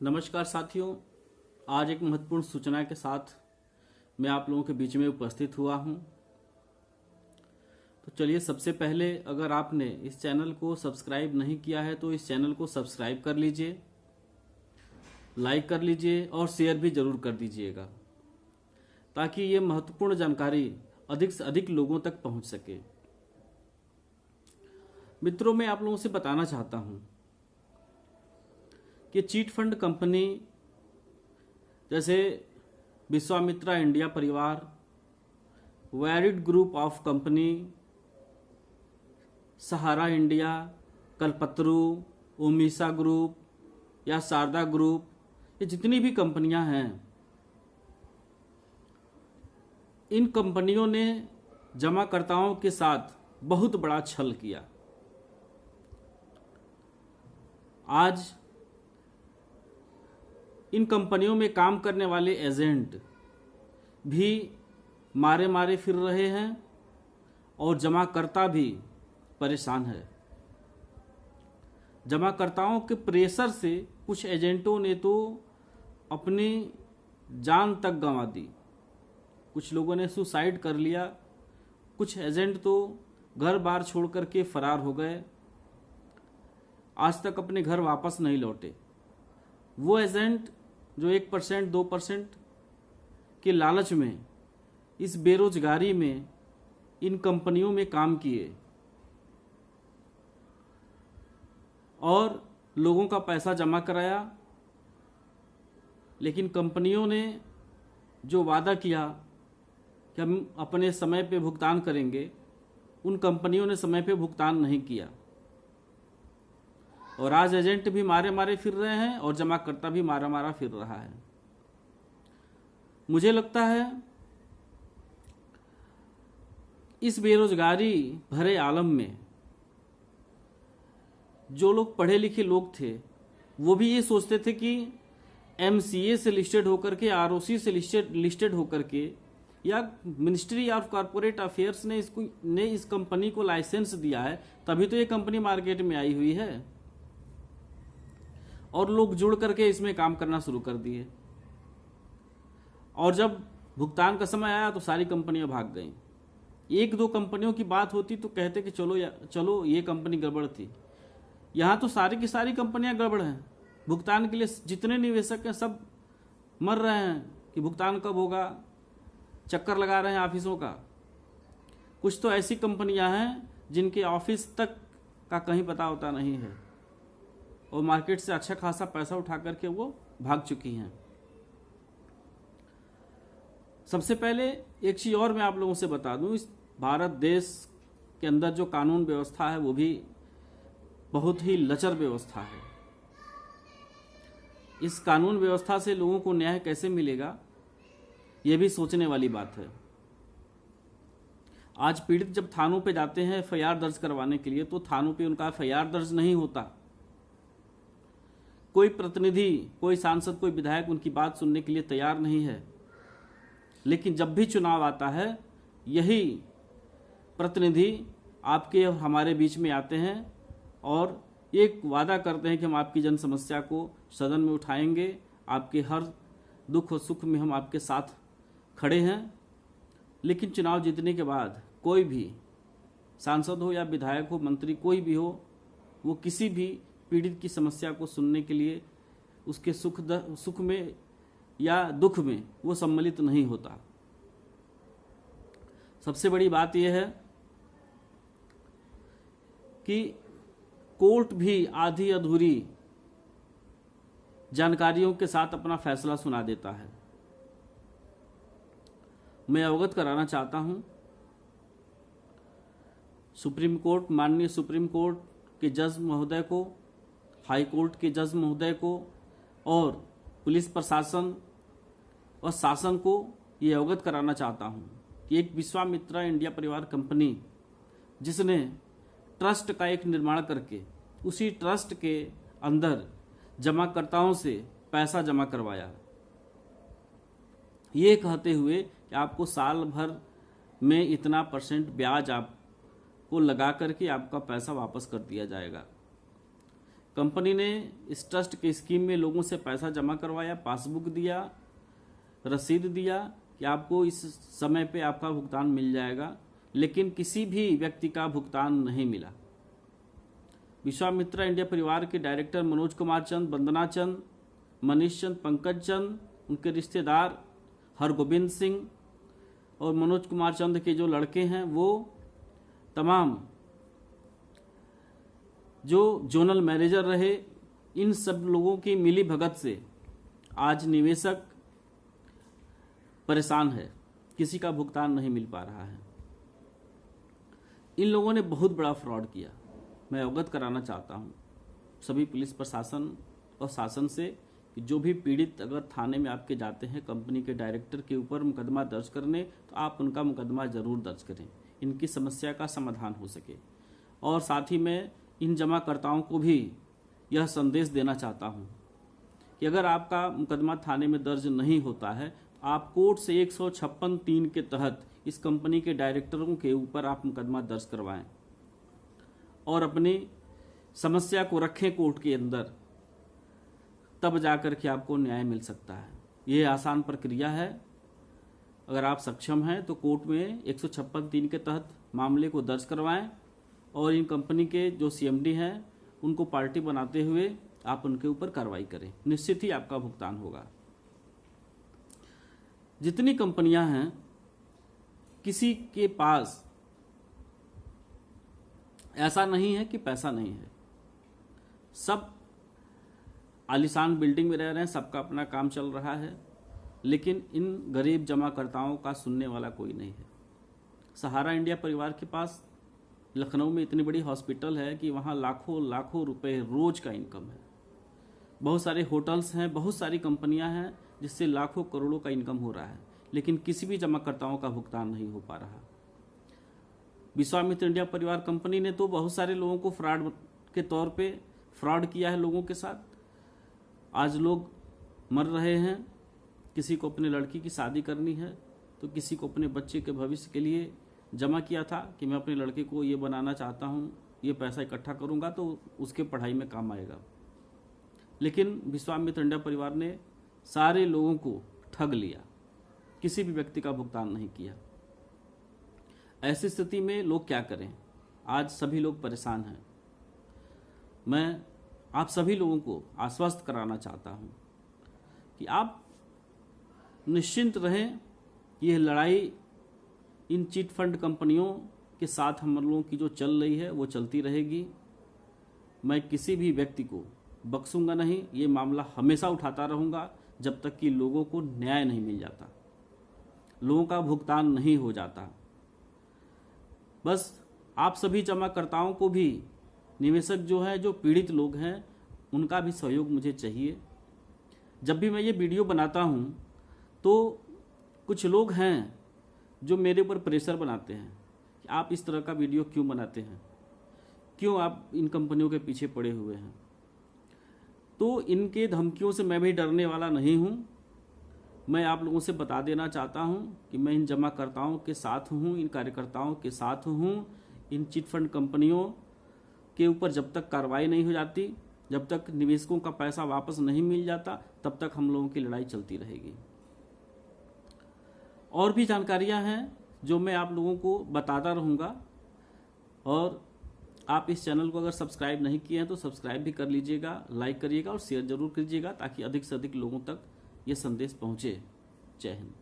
नमस्कार साथियों, आज एक महत्वपूर्ण सूचना के साथ मैं आप लोगों के बीच में उपस्थित हुआ हूं। तो चलिए, सबसे पहले अगर आपने इस चैनल को सब्सक्राइब नहीं किया है तो इस चैनल को सब्सक्राइब कर लीजिए, लाइक कर लीजिए और शेयर भी जरूर कर दीजिएगा, ताकि ये महत्वपूर्ण जानकारी अधिक से अधिक लोगों तक पहुंच सके। मित्रों, मैं आप लोगों से बताना चाहता हूं कि चीट फंड कंपनी जैसे Vishwamitra India Parivar, varied group of company, Sahara India, Kalpataru, Omisa group या शारदा ग्रुप, ये जितनी भी कंपनियां हैं, इन कंपनियों ने जमाकर्ताओं के साथ बहुत बड़ा छल किया। आज इन कंपनियों में काम करने वाले एजेंट भी मारे मारे फिर रहे हैं और जमाकर्ता भी परेशान है। जमाकर्ताओं के प्रेशर से कुछ एजेंटों ने तो अपनी जान तक गंवा दी, कुछ लोगों ने सुसाइड कर लिया, कुछ एजेंट तो घर बार छोड़ करके फरार हो गए, आज तक अपने घर वापस नहीं लौटे। वो एजेंट जो 1% 2% के लालच में, इस बेरोजगारी में इन कंपनियों में काम किए और लोगों का पैसा जमा कराया, लेकिन कंपनियों ने जो वादा किया कि हम अपने समय पे भुगतान करेंगे, उन कंपनियों ने समय पे भुगतान नहीं किया और आज एजेंट भी मारे मारे फिर रहे हैं और जमाकर्ता भी मारा मारा फिर रहा है। मुझे लगता है इस बेरोजगारी भरे आलम में जो लोग पढ़े लिखे लोग थे, वो भी ये सोचते थे कि एमसीए से लिस्टेड होकर के, आरओसी से लिस्टेड होकर के, या मिनिस्ट्री ऑफ कॉरपोरेट अफेयर्स ने इस कंपनी को लाइसेंस दिया है, तभी तो ये कंपनी मार्केट में आई हुई है और लोग जुड़ करके इसमें काम करना शुरू कर दिए। और जब भुगतान का समय आया तो सारी कंपनियां भाग गईं। एक दो कंपनियों की बात होती तो कहते कि चलो ये कंपनी गड़बड़ थी। यहाँ तो सारी की सारी कंपनियां गड़बड़ हैं। भुगतान के लिए जितने निवेशक हैं सब मर रहे हैं कि भुगतान कब होगा, चक्कर लगा रहे हैं ऑफिसों का। कुछ तो ऐसी कंपनियां हैं जिनके ऑफिस तक का कहीं पता होता नहीं है और मार्केट से अच्छा खासा पैसा उठा करके वो भाग चुकी हैं। सबसे पहले एक चीज़ और मैं आप लोगों से बता दूं, इस भारत देश के अंदर जो कानून व्यवस्था है वो भी बहुत ही लचर व्यवस्था है। इस कानून व्यवस्था से लोगों को न्याय कैसे मिलेगा, ये भी सोचने वाली बात है। आज पीड़ित जब थानों पे जाते हैं एफआईआर दर्ज करवाने के लिए, तो थानों पे उनका एफआईआर दर्ज नहीं होता। कोई प्रतिनिधि, कोई सांसद, कोई विधायक उनकी बात सुनने के लिए तैयार नहीं है। लेकिन जब भी चुनाव आता है, यही प्रतिनिधि आपके और हमारे बीच में आते हैं और एक वादा करते हैं कि हम आपकी जन समस्या को सदन में उठाएंगे, आपके हर दुख और सुख में हम आपके साथ खड़े हैं। लेकिन चुनाव जीतने के बाद कोई भी सांसद हो या विधायक हो, मंत्री कोई भी हो, वो किसी भी पीड़ित की समस्या को सुनने के लिए, उसके सुख में या दुख में वो सम्मिलित नहीं होता। सबसे बड़ी बात यह है कि कोर्ट भी आधी अधूरी जानकारियों के साथ अपना फैसला सुना देता है। मैं अवगत कराना चाहता हूं, सुप्रीम कोर्ट, माननीय सुप्रीम कोर्ट के जज महोदय को, हाई कोर्ट के जज महोदय को और पुलिस प्रशासन और शासन को ये अवगत कराना चाहता हूं कि एक विश्वामित्रा इंडिया परिवार कंपनी, जिसने ट्रस्ट का एक निर्माण करके उसी ट्रस्ट के अंदर जमाकर्ताओं से पैसा जमा करवाया, ये कहते हुए कि आपको साल भर में इतना % ब्याज आपको लगा करके आपका पैसा वापस कर दिया जाएगा। कंपनी ने इस ट्रस्ट के स्कीम में लोगों से पैसा जमा करवाया, पासबुक दिया, रसीद दिया कि आपको इस समय पे आपका भुगतान मिल जाएगा, लेकिन किसी भी व्यक्ति का भुगतान नहीं मिला। विश्वामित्रा इंडिया परिवार के डायरेक्टर मनोज कुमार चंद, वंदना चंद, मनीष चंद, पंकज चंद, उनके रिश्तेदार हरगोविंद सिंह और मनोज कुमार चंद के जो लड़के हैं, वो तमाम जो जोनल मैनेजर रहे, इन सब लोगों की मिली भगत से आज निवेशक परेशान है, किसी का भुगतान नहीं मिल पा रहा है। इन लोगों ने बहुत बड़ा फ्रॉड किया। मैं अवगत कराना चाहता हूं सभी पुलिस प्रशासन और शासन से कि जो भी पीड़ित अगर थाने में आपके जाते हैं कंपनी के डायरेक्टर के ऊपर मुकदमा दर्ज करने, तो आप उनका मुकदमा जरूर दर्ज करें, इनकी समस्या का समाधान हो सके। और साथ ही मैं इन जमाकर्ताओं को भी यह संदेश देना चाहता हूं कि अगर आपका मुकदमा थाने में दर्ज नहीं होता है, तो आप कोर्ट से 156(3) के तहत इस कंपनी के डायरेक्टरों के ऊपर आप मुकदमा दर्ज करवाएं और अपनी समस्या को रखें कोर्ट के अंदर, तब जाकर के आपको न्याय मिल सकता है। ये आसान प्रक्रिया है। अगर आप सक्षम हैं तो कोर्ट में 156(3) के तहत मामले को दर्ज करवाएं और इन कंपनी के जो CMD हैं उनको पार्टी बनाते हुए आप उनके ऊपर कार्रवाई करें, निश्चित ही आपका भुगतान होगा। जितनी कंपनियां हैं, किसी के पास ऐसा नहीं है कि पैसा नहीं है, सब आलीशान बिल्डिंग में रह रहे हैं, सबका अपना काम चल रहा है, लेकिन इन गरीब जमाकर्ताओं का सुनने वाला कोई नहीं है। सहारा इंडिया परिवार के पास लखनऊ में इतनी बड़ी हॉस्पिटल है कि वहाँ लाखों लाखों रुपए रोज का इनकम है। बहुत सारे होटल्स हैं, बहुत सारी कंपनियां हैं जिससे लाखों करोड़ों का इनकम हो रहा है, लेकिन किसी भी जमाकर्ताओं का भुगतान नहीं हो पा रहा। विश्वामित्र इंडिया परिवार कंपनी ने तो बहुत सारे लोगों को फ्रॉड के तौर पे फ्रॉड किया है लोगों के साथ। आज लोग मर रहे हैं, किसी को अपने लड़की की शादी करनी है तो किसी को अपने बच्चे के भविष्य के लिए जमा किया था कि मैं अपने लड़के को ये बनाना चाहता हूँ, ये पैसा इकट्ठा करूँगा तो उसके पढ़ाई में काम आएगा। लेकिन विश्वामित्र इंडिया परिवार ने सारे लोगों को ठग लिया, किसी भी व्यक्ति का भुगतान नहीं किया। ऐसी स्थिति में लोग क्या करें? आज सभी लोग परेशान हैं। मैं आप सभी लोगों को आश्वस्त कराना चाहता हूं कि आप निश्चिंत रहें। यह लड़ाई इन चिट फंड कंपनियों के साथ हम लोगों की जो चल रही है वो चलती रहेगी। मैं किसी भी व्यक्ति को बख्शूंगा नहीं, ये मामला हमेशा उठाता रहूंगा जब तक कि लोगों को न्याय नहीं मिल जाता, लोगों का भुगतान नहीं हो जाता। बस आप सभी जमाकर्ताओं को भी, निवेशक जो है, जो पीड़ित लोग हैं, उनका भी सहयोग मुझे चाहिए। जब भी मैं ये वीडियो बनाता हूँ तो कुछ लोग हैं जो मेरे ऊपर प्रेशर बनाते हैं कि आप इस तरह का वीडियो क्यों बनाते हैं, क्यों आप इन कंपनियों के पीछे पड़े हुए हैं। तो इनके धमकियों से मैं भी डरने वाला नहीं हूँ। मैं आप लोगों से बता देना चाहता हूँ कि मैं इन जमाकर्ताओं के साथ हूँ, इन कार्यकर्ताओं के साथ हूँ। इन चिट फंड कंपनियों के ऊपर जब तक कार्रवाई नहीं हो जाती, जब तक निवेशकों का पैसा वापस नहीं मिल जाता, तब तक हम लोगों की लड़ाई चलती रहेगी। और भी जानकारियां हैं जो मैं आप लोगों को बताता रहूँगा। और आप इस चैनल को अगर सब्सक्राइब नहीं किए हैं तो सब्सक्राइब भी कर लीजिएगा, लाइक करिएगा और शेयर जरूर कीजिएगा ताकि अधिक से अधिक लोगों तक ये संदेश पहुँचे। जय हिंद।